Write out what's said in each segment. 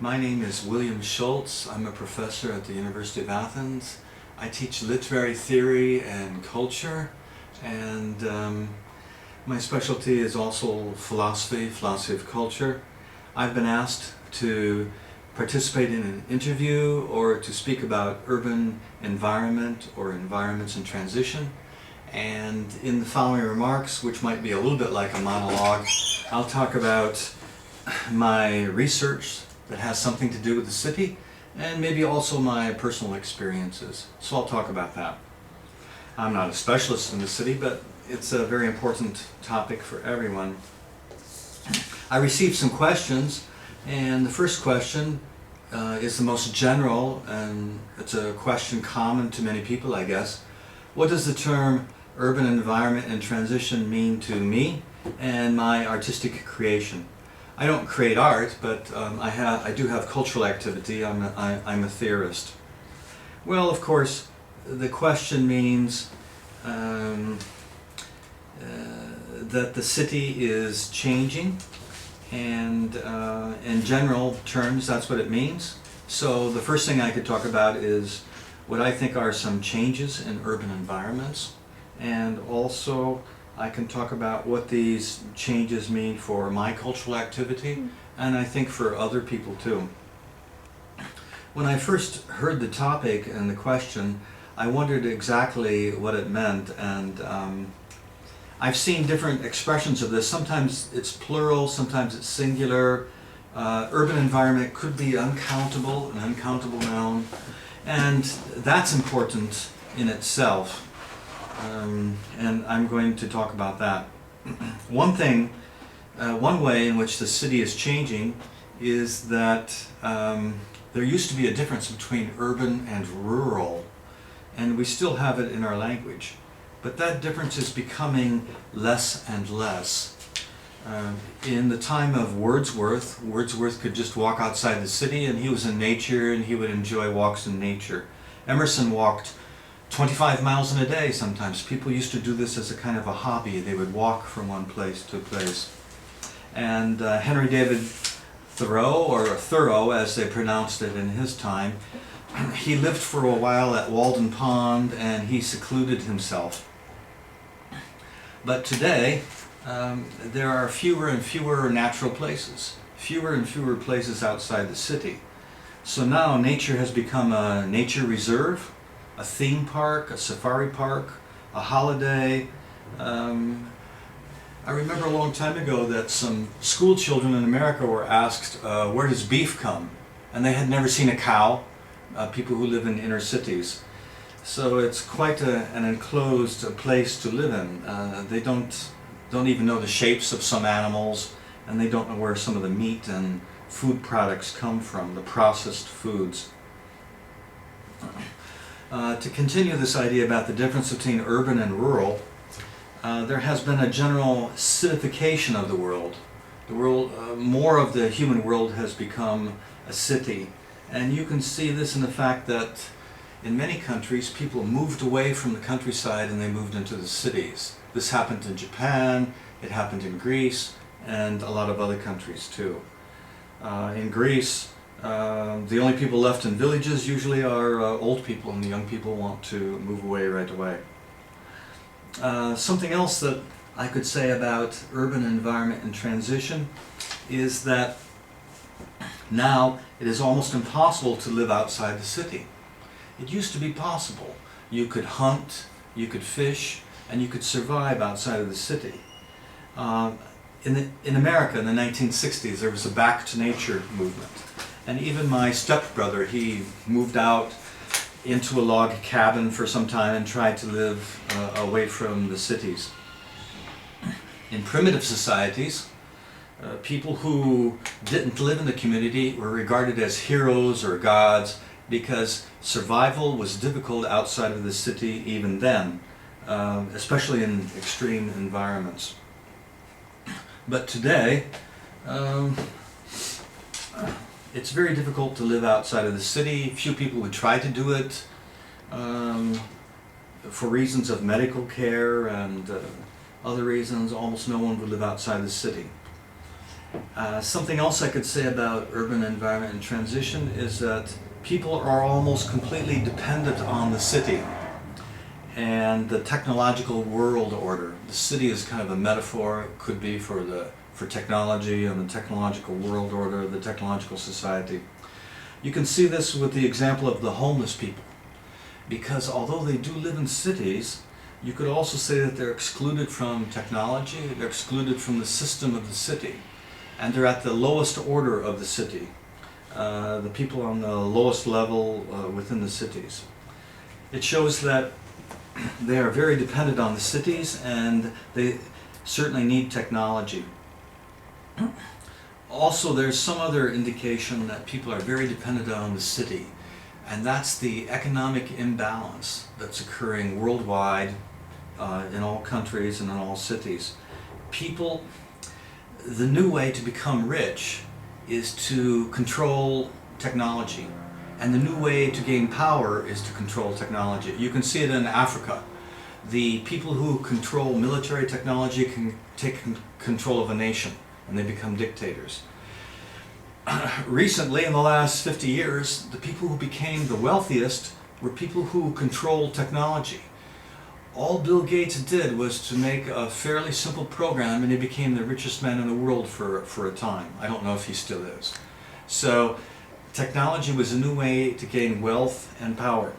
My name is William Schultz. I'm a professor at the University of Athens. I teach literary theory and culture, and my specialty is also philosophy of culture. I've been asked to participate in an interview or to speak about urban environment or environments in transition. And in the following remarks, which might be a little bit like a monologue, I'll talk about my research that has something to do with the city, and maybe also my personal experiences. So I'll talk about that. I'm not a specialist in the city, but it's a very important topic for everyone. I received some questions, and the first question is the most general, and it's a question common to many people, I guess. What does the term urban environment and transition mean to me and my artistic creation? I don't create art, but I do have cultural activity. I'm a theorist. Well, of course, the question means that the city is changing, and in general terms, that's what it means. So the first thing I could talk about is what I think are some changes in urban environments, and also I can talk about what these changes mean for my cultural activity, and I think for other people too. When I first heard the topic and the question, I wondered exactly what it meant, and I've seen different expressions of this. Sometimes it's plural, sometimes it's singular. Urban environment could be uncountable, an uncountable noun, and that's important in itself. And I'm going to talk about that. One way in which the city is changing is that there used to be a difference between urban and rural, and we still have it in our language. But that difference is becoming less and less. In the time of Wordsworth could just walk outside the city, and he was in nature, and he would enjoy walks in nature. Emerson walked 25 miles in a day sometimes. People used to do this as a kind of a hobby. They would walk from one place to a place. And Henry David Thoreau, or Thoreau as they pronounced it in his time, he lived for a while at Walden Pond, and he secluded himself. But today, there are fewer and fewer natural places, fewer and fewer places outside the city. So now nature has become a nature reserve, a theme park, a safari park, a holiday. I remember a long time ago that some school children in America were asked, where does beef come? And they had never seen a cow, people who live in inner cities. So it's quite an enclosed place to live in. They don't even know the shapes of some animals, and they don't know where some of the meat and food products come from, the processed foods. To continue this idea about the difference between urban and rural, there has been a general citification of the world. More of the human world has become a city. And you can see this in the fact that in many countries, people moved away from the countryside and they moved into the cities. This happened in Japan, it happened in Greece, and a lot of other countries too. In Greece, the only people left in villages usually are old people, and the young people want to move away right away. Something else that I could say about urban environment and transition is that now it is almost impossible to live outside the city. It used to be possible. You could hunt, you could fish, and you could survive outside of the city. In America in the 1960s, there was a back to nature movement. And even my stepbrother, he moved out into a log cabin for some time and tried to live away from the cities. In primitive societies, people who didn't live in the community were regarded as heroes or gods because survival was difficult outside of the city even then, especially in extreme environments. But today, it's very difficult to live outside of the city. Few people would try to do it for reasons of medical care and other reasons. Almost no one would live outside the city. Something else I could say about urban environment and transition is that people are almost completely dependent on the city and the technological world order. The city is kind of a metaphor, it could be for technology and the technological world order, the technological society. You can see this with the example of the homeless people, because although they do live in cities, you could also say that they're excluded from technology, they're excluded from the system of the city, and they're at the lowest order of the city, the people on the lowest level within the cities. It shows that they are very dependent on the cities, and they certainly need technology. Also, there's some other indication that people are very dependent on the city, and that's the economic imbalance that's occurring worldwide in all countries and in all cities. People, the new way to become rich is to control technology, and the new way to gain power is to control technology. You can see it in Africa. The people who control military technology can take control of a nation, and they become dictators. Recently, in the last 50 years, the people who became the wealthiest were people who controlled technology. All Bill Gates did was to make a fairly simple program, and he became the richest man in the world for a time. I don't know if he still is. So technology was a new way to gain wealth and power.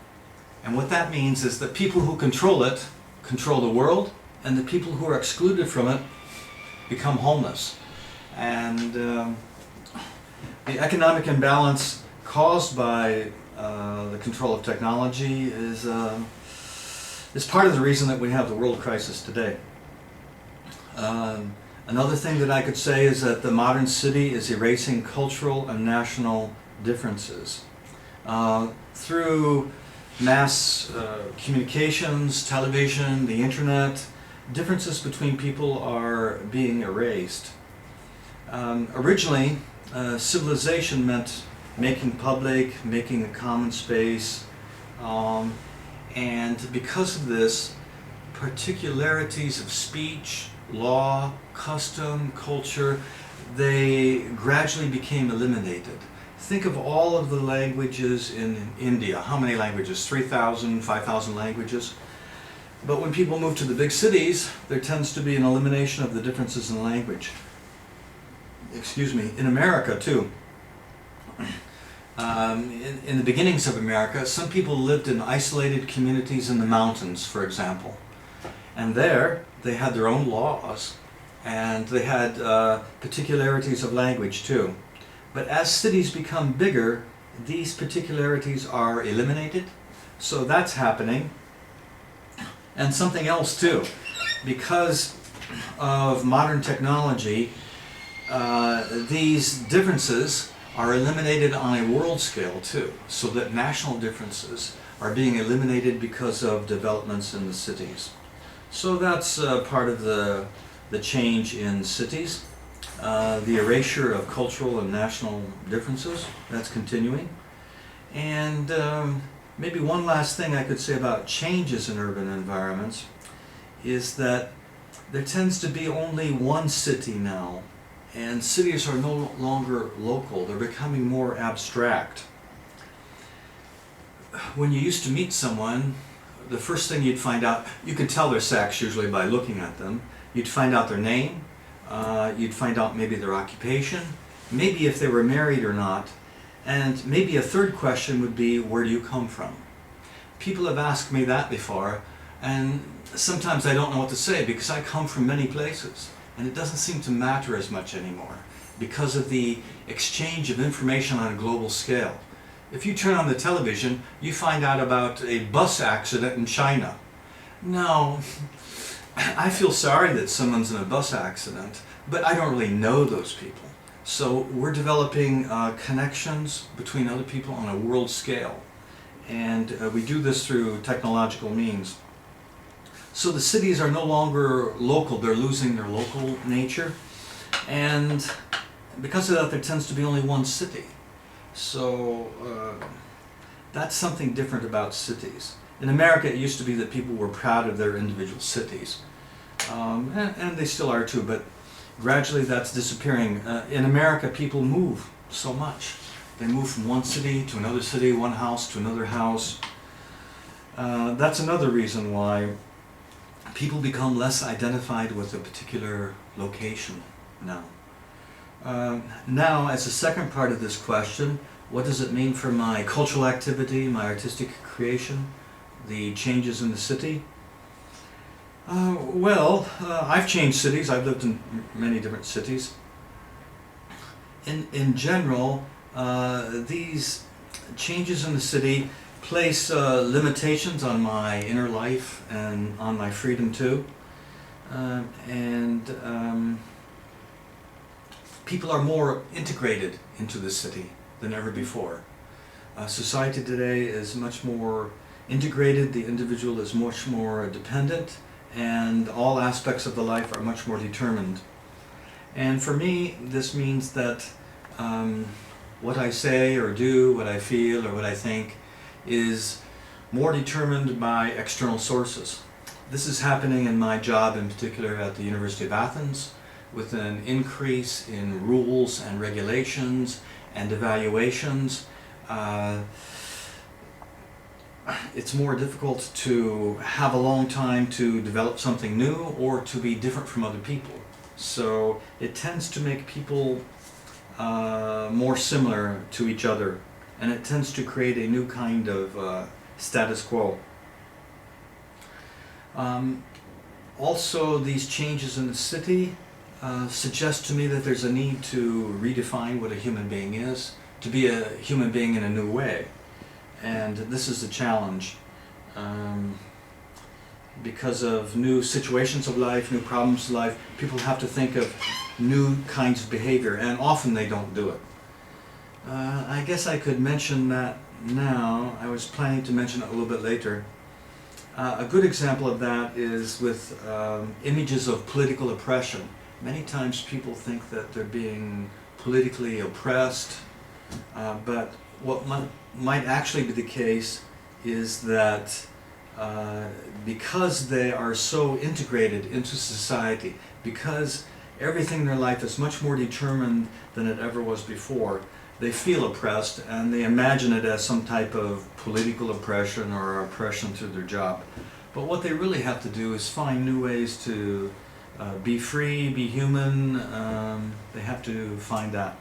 And what that means is that people who control it control the world, and the people who are excluded from it become homeless. And the economic imbalance caused by the control of technology is part of the reason that we have the world crisis today. Another thing that I could say is that the modern city is erasing cultural and national differences. Through mass communications, television, the internet, differences between people are being erased. Originally, civilization meant making public, making a common space, and because of this, particularities of speech, law, custom, culture, they gradually became eliminated. Think of all of the languages in India. How many languages? 3,000, 5,000 languages. But when people move to the big cities, there tends to be an elimination of the differences in language. Excuse me, in America too. In the beginnings of America, some people lived in isolated communities in the mountains, for example. And there, they had their own laws, and they had particularities of language too. But as cities become bigger, these particularities are eliminated. So that's happening. And something else too. Because of modern technology, these differences are eliminated on a world scale too, so that national differences are being eliminated because of developments in the cities. So that's part of the change in cities. The erasure of cultural and national differences, that's continuing. And maybe one last thing I could say about changes in urban environments is that there tends to be only one city now, and cities are no longer local, they're becoming more abstract. When you used to meet someone, the first thing you'd find out, you could tell their sex usually by looking at them. You'd find out their name, you'd find out maybe their occupation, maybe if they were married or not, and maybe a third question would be, where do you come from? People have asked me that before, and sometimes I don't know what to say because I come from many places, and it doesn't seem to matter as much anymore because of the exchange of information on a global scale. If you turn on the television, you find out about a bus accident in China. No, I feel sorry that someone's in a bus accident, but I don't really know those people. So we're developing connections between other people on a world scale, and we do this through technological means. So the cities are no longer local, they're losing their local nature, and because of that there tends to be only one city. So that's something different about cities. In America it used to be that people were proud of their individual cities, and they still are too, but gradually that's disappearing. In America, people move so much. They move from one city to another city, one house to another house. That's another reason why people become less identified with a particular location now. Now, as a second part of this question, what does it mean for my cultural activity, my artistic creation, the changes in the city? I've changed cities. I've lived in many different cities. In general, these changes in the city place limitations on my inner life and on my freedom too. People are more integrated into the city than ever before. Society today is much more integrated, the individual is much more dependent, and all aspects of the life are much more determined. And for me, this means that what I say or do, what I feel or what I think, is more determined by external sources. This is happening in my job, in particular at the University of Athens, with an increase in rules and regulations and evaluations. It's more difficult to have a long time to develop something new or to be different from other people. So it tends to make people more similar to each other, and it tends to create a new kind of status quo. Also, these changes in the city suggest to me that there's a need to redefine what a human being is, to be a human being in a new way. And this is a challenge because of new situations of life, new problems of life. People have to think of new kinds of behavior, and often they don't do it. I guess I could mention that now. I was planning to mention it a little bit later. A good example of that is with images of political oppression. Many times people think that they're being politically oppressed, but what might actually be the case is that because they are so integrated into society, because everything in their life is much more determined than it ever was before, they feel oppressed and they imagine it as some type of political oppression or oppression through their job. But what they really have to do is find new ways to be free, be human. They have to find that.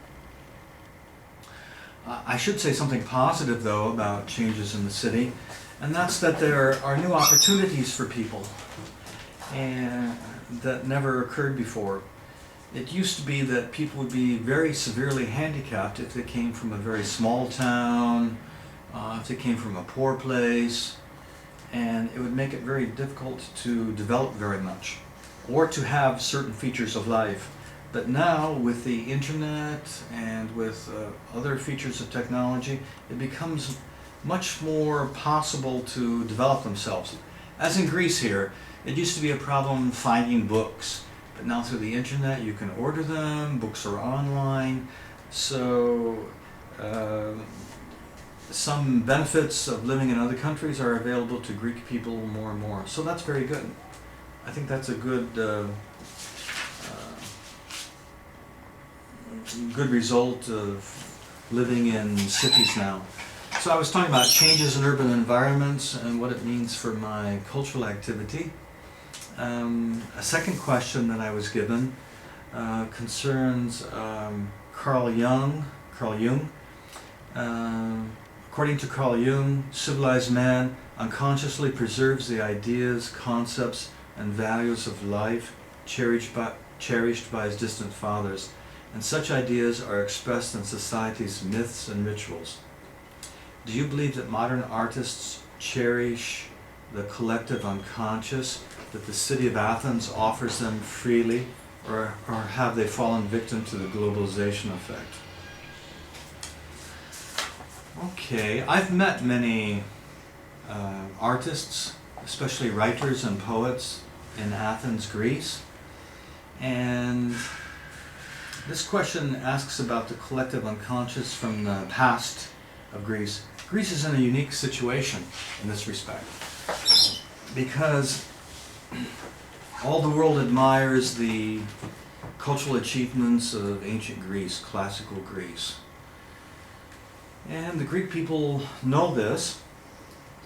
I should say something positive, though, about changes in the city, and that's that there are new opportunities for people and that never occurred before. It used to be that people would be very severely handicapped if they came from a very small town, if they came from a poor place, and it would make it very difficult to develop very much or to have certain features of life. But now, with the internet and with other features of technology, it becomes much more possible to develop themselves. As in Greece here, it used to be a problem finding books, but now through the internet you can order them, books are online, so some benefits of living in other countries are available to Greek people more and more. So that's very good. I think that's a good result of living in cities now. So I was talking about changes in urban environments and what it means for my cultural activity. A second question that I was given concerns Carl Jung. According to Carl Jung, civilized man unconsciously preserves the ideas, concepts, and values of life cherished by his distant fathers, and such ideas are expressed in society's myths and rituals. Do you believe that modern artists cherish the collective unconscious that the city of Athens offers them freely, or have they fallen victim to the globalization effect? Okay, I've met many artists, especially writers and poets in Athens, Greece, and this question asks about the collective unconscious from the past of Greece. Greece is in a unique situation in this respect because all the world admires the cultural achievements of ancient Greece, classical Greece. And the Greek people know this,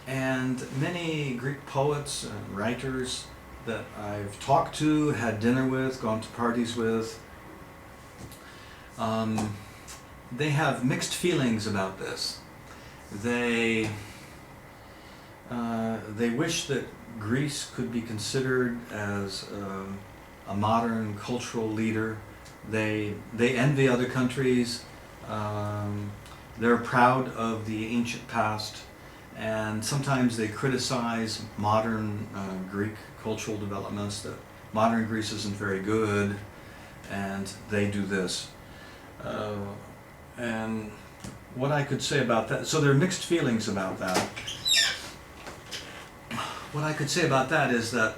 and many Greek poets and writers that I've talked to, had dinner with, gone to parties with, they have mixed feelings about this. They wish that Greece could be considered as a modern cultural leader. They envy other countries. They're proud of the ancient past, and sometimes they criticize modern Greek cultural developments, that modern Greece isn't very good, and they do this. And what I could say about that, so there are mixed feelings about that. What I could say about that is that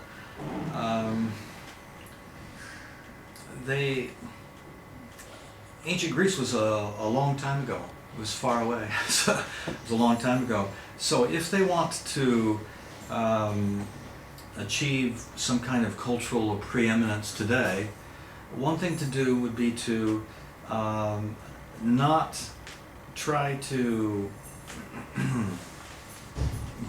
ancient Greece was a long time ago. It was far away. So it was a long time ago. So if they want to achieve some kind of cultural preeminence today, one thing to do would be to not try to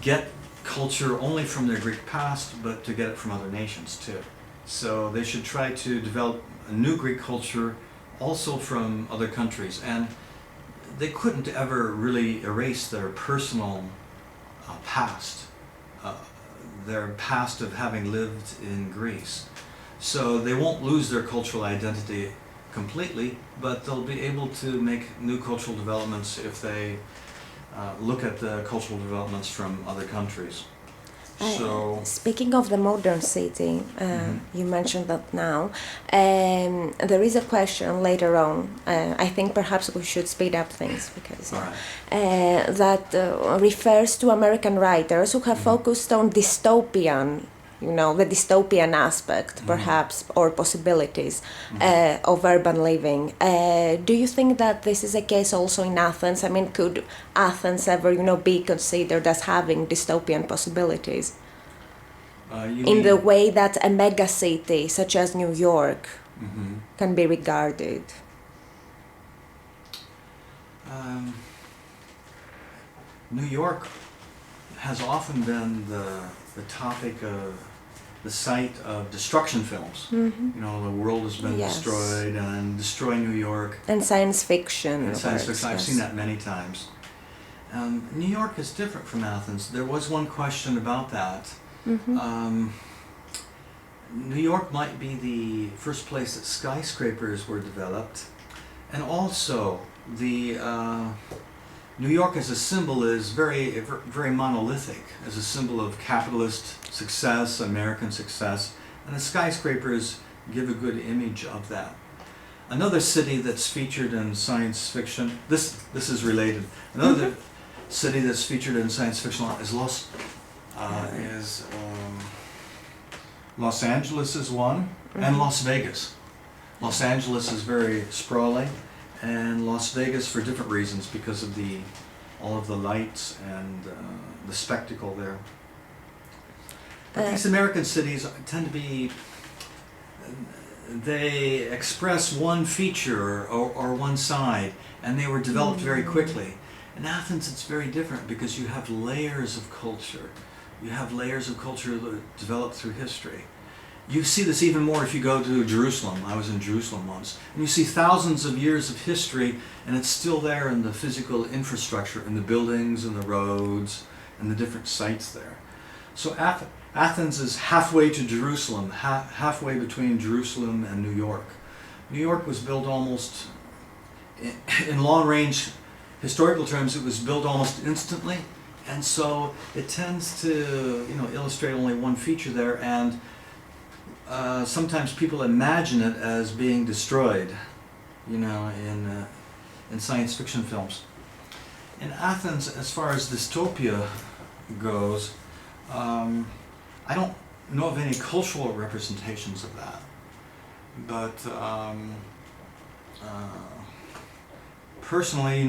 get culture only from their Greek past, but to get it from other nations too. So they should try to develop a new Greek culture also from other countries. And they couldn't ever really erase their personal past, their past of having lived in Greece. So they won't lose their cultural identity completely, but they'll be able to make new cultural developments if they look at the cultural developments from other countries. So, speaking of the modern city, you mentioned that now. There is a question later on. I think perhaps we should speed up things because that refers to American writers who have focused on dystopian, the dystopian aspect, perhaps, or possibilities of urban living. Do you think that this is a case also in Athens? I mean, could Athens ever, be considered as having dystopian possibilities? In the way that a mega city such as New York can be regarded? New York has often been the topic of the site of destruction films. The world has been destroyed, and destroy New York. And science fiction. I've seen that many times. New York is different from Athens. There was one question about that. New York might be the first place that skyscrapers were developed, and also the New York as a symbol is very, very monolithic, as a symbol of capitalist success, American success, and the skyscrapers give a good image of that. Another city that's featured in science fiction, this is related, another city that's featured in science fiction is Los Angeles is one, and Las Vegas. Los Angeles is very sprawling, and Las Vegas for different reasons, because of all of the lights and the spectacle there. But these American cities tend to be, they express one feature or one side, and they were developed very quickly. In Athens it's very different because you have layers of culture. You have layers of culture that developed through history. You see this even more if you go to Jerusalem. I was in Jerusalem once. And you see thousands of years of history, and it's still there in the physical infrastructure, in the buildings and the roads and the different sites there. So Athens is halfway to Jerusalem, halfway between Jerusalem and New York. New York was built almost, in long-range historical terms, it was built almost instantly. And so it tends to, illustrate only one feature there, and sometimes people imagine it as being destroyed, in science fiction films. In Athens, as far as dystopia goes, I don't know of any cultural representations of that, but personally,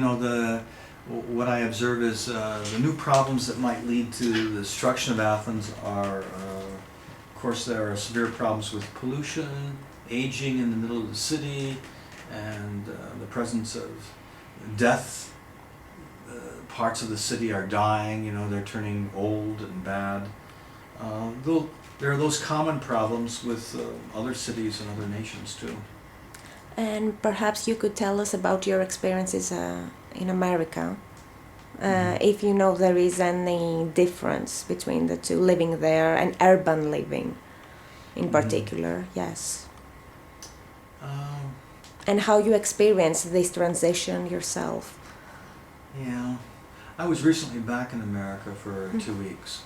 what I observe is the new problems that might lead to the destruction of Athens are, of course, there are severe problems with pollution, aging in the middle of the city, and the presence of death. Parts of the city are dying, they're turning old and bad. Though there are those common problems with other cities and other nations too. And perhaps you could tell us about your experiences in America. If you know there is any difference between the two, living there and urban living in particular, yes. And how you experience this transition yourself. Yeah, I was recently back in America for 2 weeks,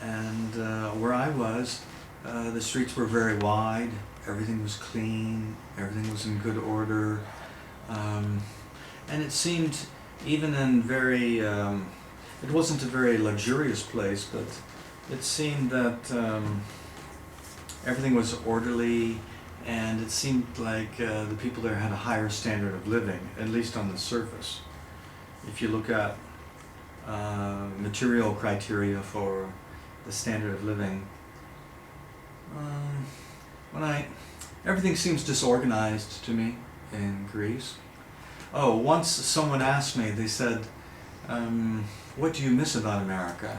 and where I was, the streets were very wide, everything was clean, everything was in good order, and it seemed even in it wasn't a very luxurious place, but it seemed that everything was orderly, and it seemed like the people there had a higher standard of living, at least on the surface. If you look at material criteria for the standard of living, everything seems disorganized to me in Greece. Oh, once someone asked me, they said, what do you miss about America?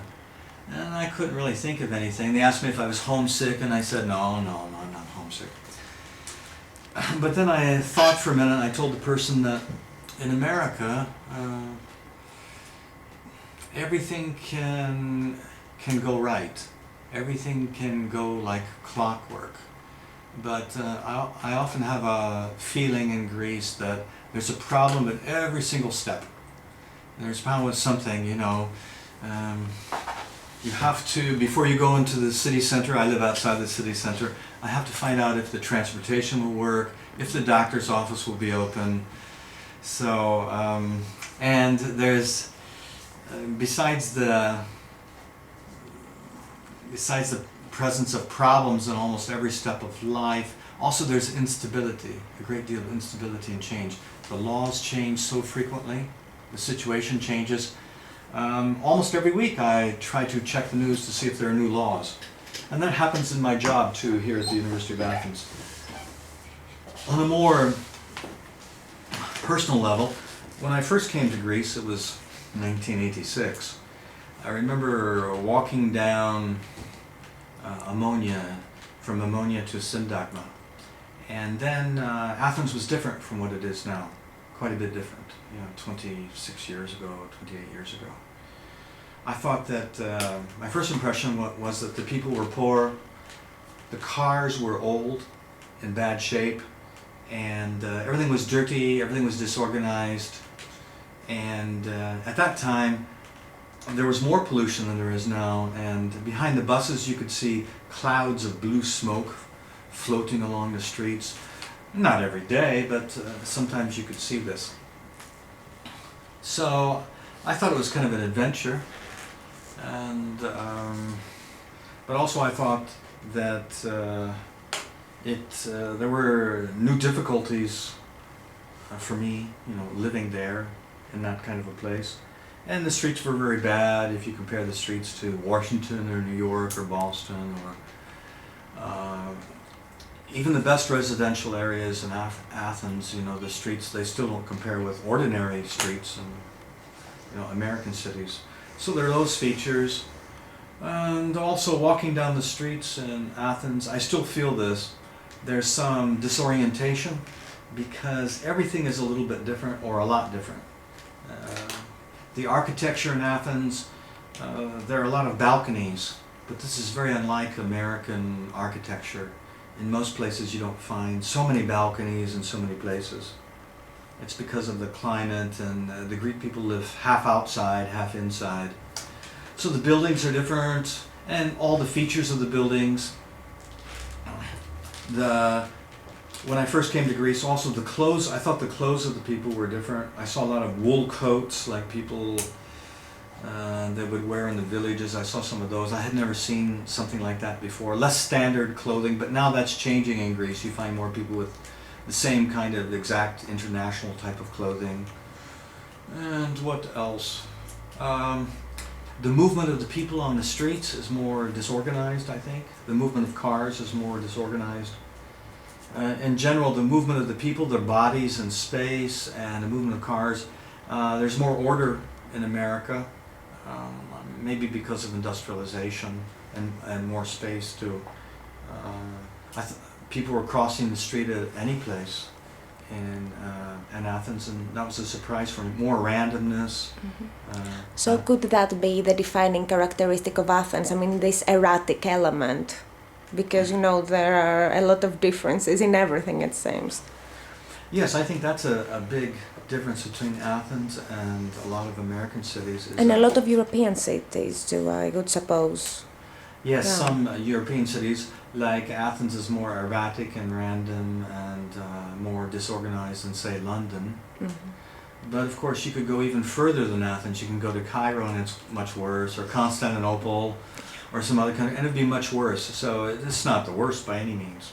And I couldn't really think of anything. They asked me if I was homesick, and I said, no, I'm not homesick. But then I thought for a minute, and I told the person that in America, everything can go right. Everything can go like clockwork. But I often have a feeling in Greece that there's a problem at every single step. There's a problem with something, you have to, before you go into the city center, I live outside the city center, I have to find out if the transportation will work, if the doctor's office will be open. So, and there's, besides the presence of problems in almost every step of life, also there's instability, a great deal of instability and change. The laws change so frequently, the situation changes. Almost every week I try to check the news to see if there are new laws. And that happens in my job too here at the University of Athens. On a more personal level, when I first came to Greece, it was 1986. I remember walking down from Ammonia to Syntagma. And then Athens was different from what it is now, quite a bit different, 26 years ago, 28 years ago. I thought that my first impression was that the people were poor, the cars were old, in bad shape, and everything was dirty, everything was disorganized, and at that time there was more pollution than there is now, and behind the buses you could see clouds of blue smoke floating along the streets. Not every day, but sometimes you could see this. So I thought it was kind of an adventure, and but also I thought that there were new difficulties for me, living there in that kind of a place. And the streets were very bad if you compare the streets to Washington or New York or Boston or even the best residential areas in Athens, the streets, they still don't compare with ordinary streets in, American cities. So there are those features. And also walking down the streets in Athens, I still feel this. There's some disorientation because everything is a little bit different or a lot different. The architecture in Athens, there are a lot of balconies, but this is very unlike American architecture. In most places you don't find so many balconies in so many places. It's because of the climate, and the Greek people live half outside, half inside. So the buildings are different, and all the features of the buildings. When I first came to Greece, also the clothes, I thought the clothes of the people were different. I saw a lot of wool coats like people they would wear in the villages. I saw some of those. I had never seen something like that before. Less standard clothing, but now that's changing in Greece. You find more people with the same kind of exact international type of clothing. And what else? The movement of the people on the streets is more disorganized, I think. The movement of cars is more disorganized. in general, the movement of the people, their bodies in space, and the movement of cars, there's more order in America, maybe because of industrialization and more space too. People were crossing the street at any place in Athens, and that was a surprise for me. More randomness. So could that be the defining characteristic of Athens? I mean, this erratic element, because there are a lot of differences in everything, it seems. Yes, I think that's a big difference between Athens and a lot of American cities. And a lot of European cities too, I would suppose. Yes, Yeah. some European cities, like Athens, is more erratic and random and more disorganized than, say, London. But of course, you could go even further than Athens. You can go to Cairo and it's much worse, or Constantinople, or some other country, and it'd be much worse. So it's not the worst by any means.